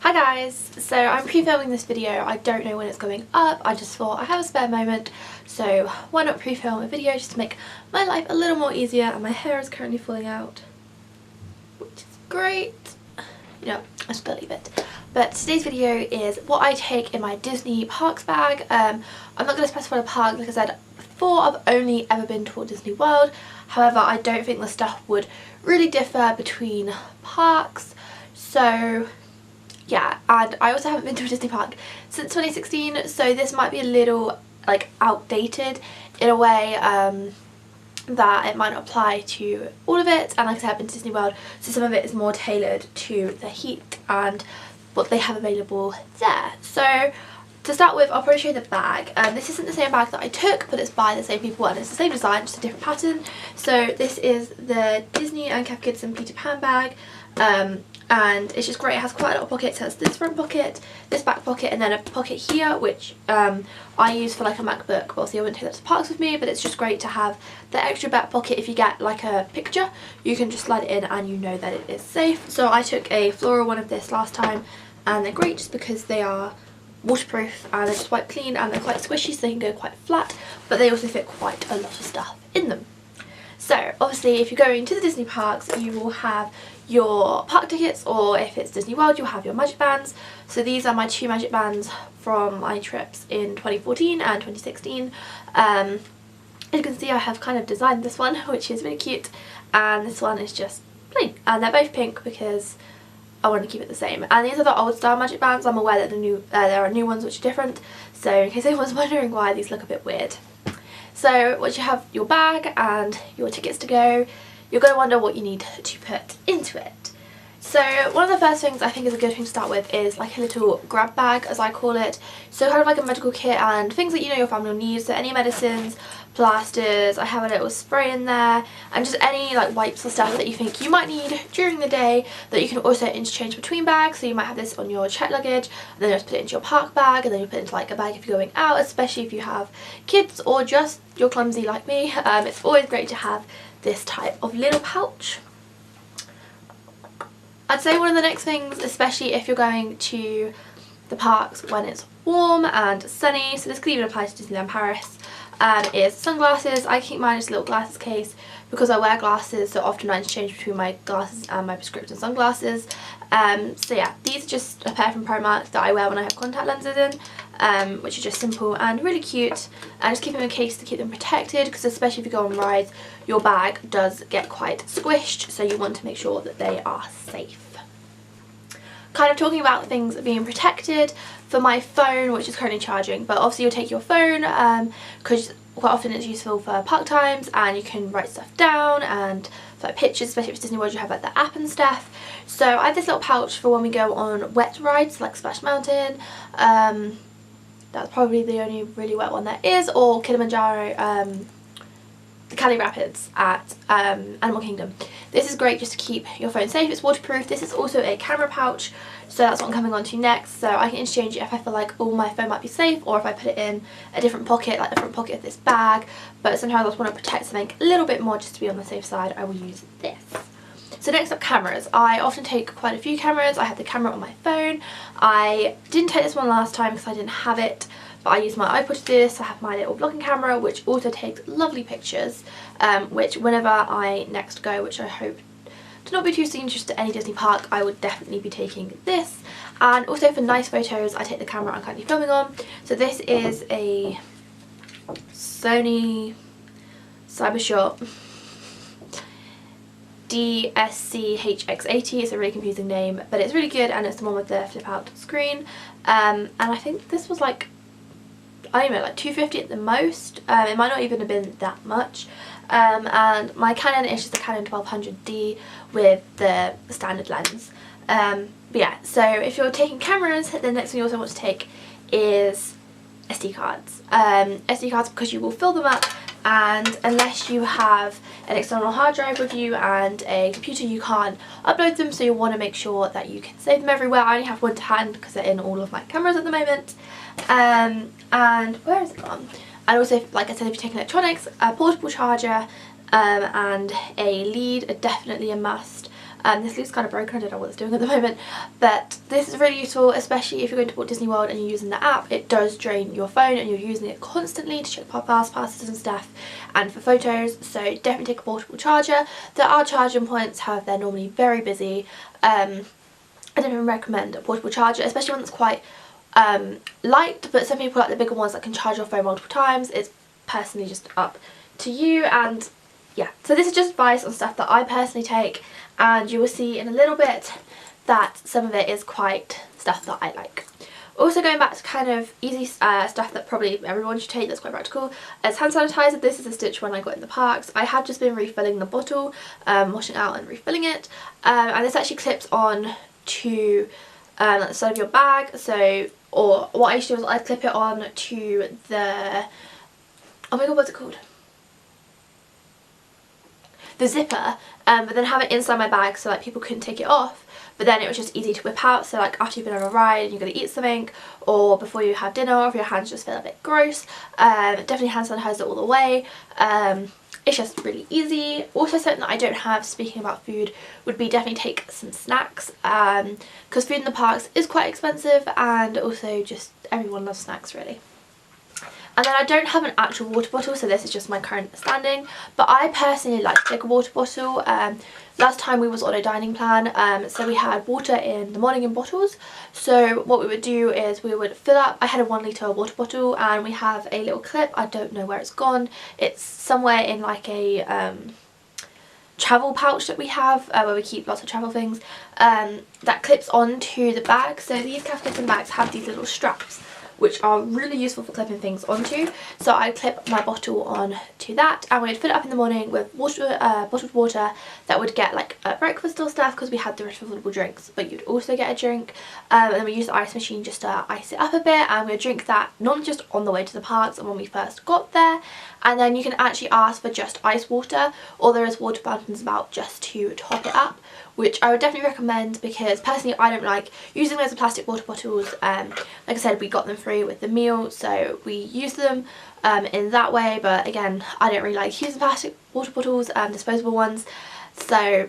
Hi guys, so I'm pre-filming this video. I don't know when it's going up. I just thought I have a spare moment, so why not pre-film a video just to make my life a little more easier. And my hair is currently falling out, which is great. You know, I just gotta leave it. But today's video is what I take in my Disney parks bag. I'm not going to specify the park. Like I said before, I've only ever been to Walt Disney World. However, I don't think the stuff would really differ between parks. So yeah, and I also haven't been to a Disney park since 2016, so this might be a little like outdated in a way that it might not apply to all of it. And like I said, I've been to Disney World, so some of it is more tailored to the heat and what they have available there. So to start with, I'll probably show you the bag. This isn't the same bag that I took, but it's by the same people and it's the same design, just a different pattern. So this is the Disney and Cath Kids and Peter Pan bag. And it's just great. It has quite a lot of pockets. It has this front pocket, this back pocket, and then a pocket here, which I use for like a MacBook. But obviously I wouldn't take that to parks with me, but it's just great to have the extra back pocket. If you get like a picture, you can just slide it in and you know that it is safe. So I took a floral one of this last time, and they're great just because they are waterproof and they're just quite clean and they're quite squishy, so they can go quite flat, but they also fit quite a lot of stuff in them. So obviously if you're going to the Disney parks, you will have your park tickets, or if it's Disney World, you'll have your magic bands. So these are my two magic bands from my trips in 2014 and 2016. As you can see, I have kind of designed this one, which is really cute, and this one is just plain, and they're both pink because I want to keep it the same. And these are the old style magic bands. I'm aware that there are new ones which are different, so in case anyone's wondering why these look a bit weird. So once you have your bag and your tickets to go, you're going to wonder what you need to put into it. So one of the first things I think is a good thing to start with is like a little grab bag, as I call it. So kind of like a medical kit and things that you know your family will need. So any medicines, plasters, I have a little spray in there, and just any like wipes or stuff that you think you might need during the day that you can also interchange between bags. So you might have this on your checked luggage, and then you just put it into your park bag, and then you put it into like a bag if you're going out, especially if you have kids or just you're clumsy like me. It's always great to have this type of little pouch. I'd say one of the next things, especially if you're going to the parks when it's warm and sunny, so this could even apply to Disneyland Paris, is sunglasses. I keep mine in a little glasses case because I wear glasses, so often I interchange between my glasses and my prescription sunglasses. So yeah, these are just a pair from Primark that I wear when I have contact lenses in, which are just simple and really cute, and just keep them in a case to keep them protected, because especially if you go on rides, your bag does get quite squished, so you want to make sure that they are safe. Kind of talking about things being protected, for my phone, which is currently charging, but obviously you'll take your phone because quite often it's useful for park times and you can write stuff down, and for like pictures, especially if it's Disney World, you have like the app and stuff. So I have this little pouch for when we go on wet rides like Splash Mountain, that's probably the only really wet one there is, or Kilimanjaro, the Cali Rapids at Animal Kingdom. This is great just to keep your phone safe. It's waterproof. This is also a camera pouch, so that's what I'm coming on to next. So I can interchange it if I feel like, oh, my phone might be safe, or if I put it in a different pocket, like the front pocket of this bag. But sometimes I just want to protect something a little bit more just to be on the safe side. I will use this. So next up, cameras. I often take quite a few cameras. I have the camera on my phone. I didn't take this one last time because I didn't have it, but I use my iPod to do this. I have my little vlogging camera, which also takes lovely pictures, which whenever I next go, which I hope to not be too soon, just to any Disney park, I would definitely be taking this. And also for nice photos, I take the camera I'm currently filming on. So this is a Sony Cybershot DSC-HX80. It's a really confusing name, but it's really good, and it's the one with the flip out screen. And I think this was like, I don't know, like $250 at the most. It might not even have been that much. And my Canon is just a Canon 1200D with the standard lens. But yeah, so if you're taking cameras, the next thing you also want to take is SD cards. SD cards, because you will fill them up, and unless you have an external hard drive with you and a computer, you can't upload them, so you want to make sure that you can save them everywhere. I only have one to hand because they're in all of my cameras at the moment. And where is it gone? And also, like I said, if you're taking electronics, a portable charger and a lead are definitely a must. This leaf's kind of broken, I don't know what it's doing at the moment, but this is really useful, especially if you're going to Walt Disney World and you're using the app. It does drain your phone and you're using it constantly to check passes and stuff and for photos, so definitely take a portable charger. There are charging points, however they're normally very busy. I don't even recommend a portable charger, especially one that's quite light, but some people like the bigger ones that can charge your phone multiple times. It's personally just up to you. And yeah, so this is just advice on stuff that I personally take, and you will see in a little bit that some of it is quite stuff that I like. Also, going back to kind of easy stuff that probably everyone should take that's quite practical, as hand sanitizer. This is a Stitch one I got in the parks. I have just been refilling the bottle, washing it out and refilling it, and this actually clips on to the side of your bag. So, or what I used to do is I'd clip it on to the, oh my god, what's it called? The zipper, but then have it inside my bag so like people couldn't take it off, but then it was just easy to whip out. So like after you've been on a ride and you're going to eat something, or before you have dinner, or if your hands just feel a bit gross, definitely hand sanitizer all the way. It's just really easy. Also, something that I don't have, speaking about food, would be definitely take some snacks, because food in the parks is quite expensive, and also just everyone loves snacks really. And then I don't have an actual water bottle, so this is just my current standing, but I personally like to take a water bottle. Last time we was on a dining plan, so we had water in the morning in bottles. So what we would do is we would fill up, I had a 1 litre water bottle, and we have a little clip, I don't know where it's gone, it's somewhere in like a travel pouch that we have, where we keep lots of travel things, that clips onto the bag. So these calf clipping bags have these little straps which are really useful for clipping things onto. So I clip my bottle on to that, and we'd fill it up in the morning with water, bottled water that would get like breakfast or stuff, because we had the refillable drinks, but you'd also get a drink. And then we use the ice machine just to ice it up a bit, and we'd drink that not just on the way to the parks and when we first got there. And then you can actually ask for just ice water, or there is water fountains about just to top it up, which I would definitely recommend, because personally I don't like using loads of plastic water bottles. Like I said, we got them free with the meal, so we use them in that way, but again, I don't really like using plastic water bottles, disposable ones, so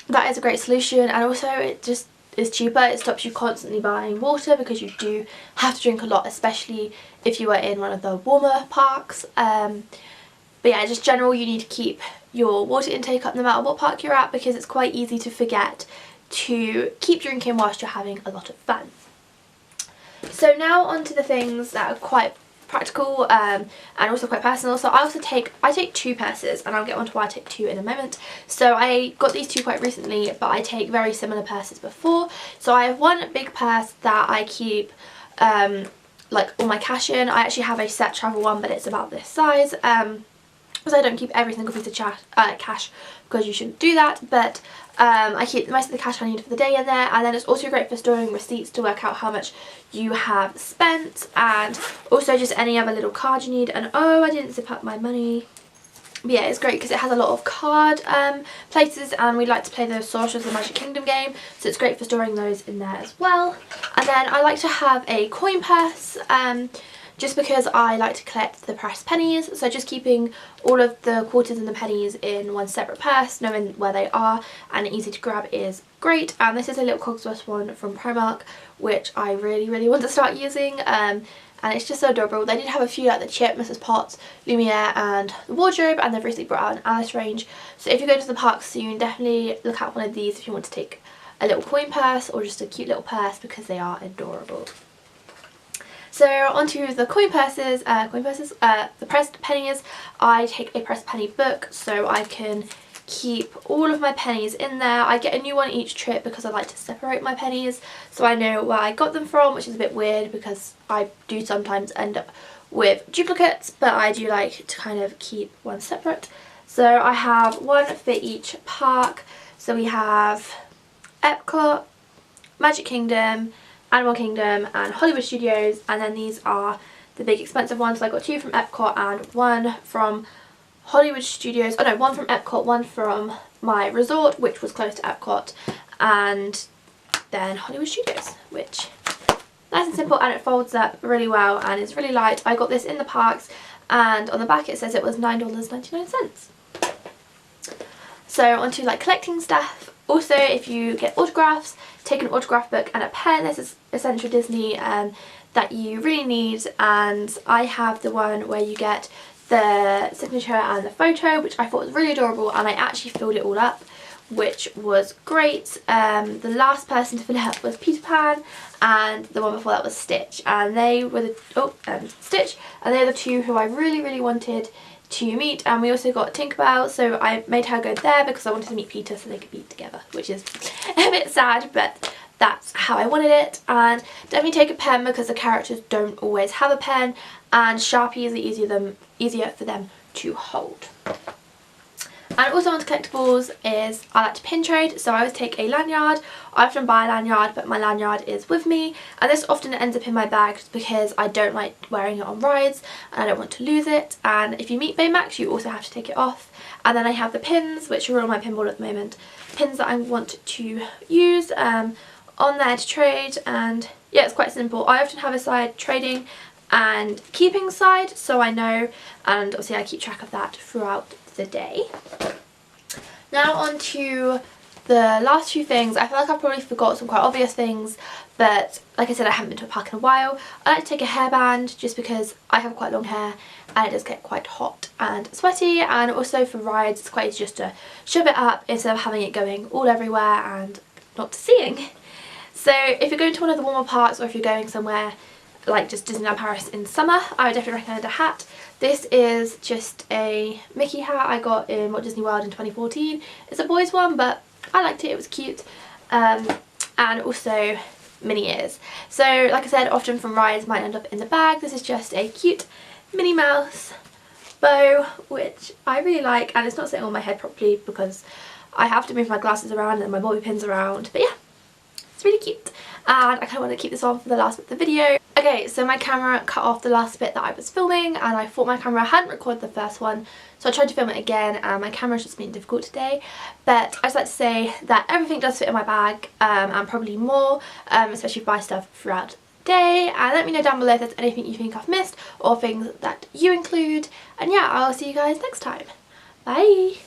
that is a great solution. And also it just is cheaper, it stops you constantly buying water, because you do have to drink a lot, especially if you are in one of the warmer parks. But yeah, just general, you need to keep your water intake up no matter what park you're at, because it's quite easy to forget to keep drinking whilst you're having a lot of fun. So now on to the things that are quite practical and also quite personal. So I take 2 purses, and I'll get on to why I take 2 in a moment. So I got these 2 quite recently, but I take very similar purses before. So I have one big purse that I keep like all my cash in. I actually have a set travel one, but it's about this size, because I don't keep every single piece of cash, because you shouldn't do that, but I keep most of the cash I need for the day in there. And then it's also great for storing receipts to work out how much you have spent, and also just any other little card you need. And oh, I didn't zip up my money. But yeah, it's great because it has a lot of card places, and we like to play the Sorcerers of the Magic Kingdom game, so it's great for storing those in there as well. And then I like to have a coin purse, just because I like to collect the pressed pennies, so just keeping all of the quarters and the pennies in one separate purse, knowing where they are and easy to grab is great. And this is a little Cogsworth one from Primark, which I really want to start using, and it's just so adorable. They did have a few like the Chip, Mrs. Potts, Lumiere and the Wardrobe, and they've recently brought out an Alice range. So if you go to the park soon, definitely look at one of these if you want to take a little coin purse or just a cute little purse, because they are adorable. So onto the coin purses, the pressed pennies. I take a pressed penny book, so I can keep all of my pennies in there. I get a new one each trip because I like to separate my pennies, so I know where I got them from, which is a bit weird because I do sometimes end up with duplicates, but I do like to kind of keep one separate. So I have one for each park. So we have Epcot, Magic Kingdom, Animal Kingdom and Hollywood Studios, and then these are the big expensive ones. So I got 2 from Epcot and 1 from Hollywood Studios. Oh no, 1 from Epcot, 1 from my resort, which was close to Epcot, and then Hollywood Studios, which nice and simple, and it folds up really well and is really light. I got this in the parks, and on the back it says it was $9.99. So onto like collecting stuff. Also, if you get autographs, take an autograph book and a pen. This is Essential Disney that you really need, and I have the one where you get the signature and the photo, which I thought was really adorable, and I actually filled it all up, which was great. The last person to fill it up was Peter Pan, and the one before that was Stitch, and they were Stitch, and they're the two who I really wanted to meet. And we also got Tinkerbell, so I made her go there because I wanted to meet Peter so they could be together, which is a bit sad, but that's how I wanted it. And definitely take a pen because the characters don't always have a pen, and Sharpies are easier for them to hold. And also on to collectibles is I like to pin trade, so I always take a lanyard. I often buy a lanyard, but my lanyard is with me, and this often ends up in my bag because I don't like wearing it on rides and I don't want to lose it. And if you meet Baymax, you also have to take it off. And then I have the pins, which are on my pinboard at the moment, pins that I want to use on there to trade. And yeah, it's quite simple. I often have a side trading and keeping side, so I know, and obviously I keep track of that throughout the day. Now on to the last few things. I feel like I've probably forgot some quite obvious things, but like I said, I haven't been to a park in a while. I like to take a hairband just because I have quite long hair and it does get quite hot and sweaty, and also for rides it's quite easy just to shove it up instead of having it going all everywhere and not seeing. So if you're going to one of the warmer parks, or if you're going somewhere like just Disneyland Paris in summer, I would definitely recommend a hat. This is just a Mickey hat I got in Walt Disney World in 2014. It's a boy's one, but I liked it, it was cute. And also mini ears. So like I said, often from rides might end up in the bag. This is just a cute Minnie Mouse bow, which I really like, and it's not sitting on my head properly because I have to move my glasses around and my bobby pins around, but yeah, it's really cute. And I kind of want to keep this on for the last bit of the video. Okay, so my camera cut off the last bit that I was filming, and I thought my camera hadn't recorded the first one, so I tried to film it again, and my camera's just been difficult today. But I'd just like to say that everything does fit in my bag, and probably more, especially if I buy stuff throughout the day. And let me know down below if there's anything you think I've missed, or things that you include. And yeah, I'll see you guys next time. Bye!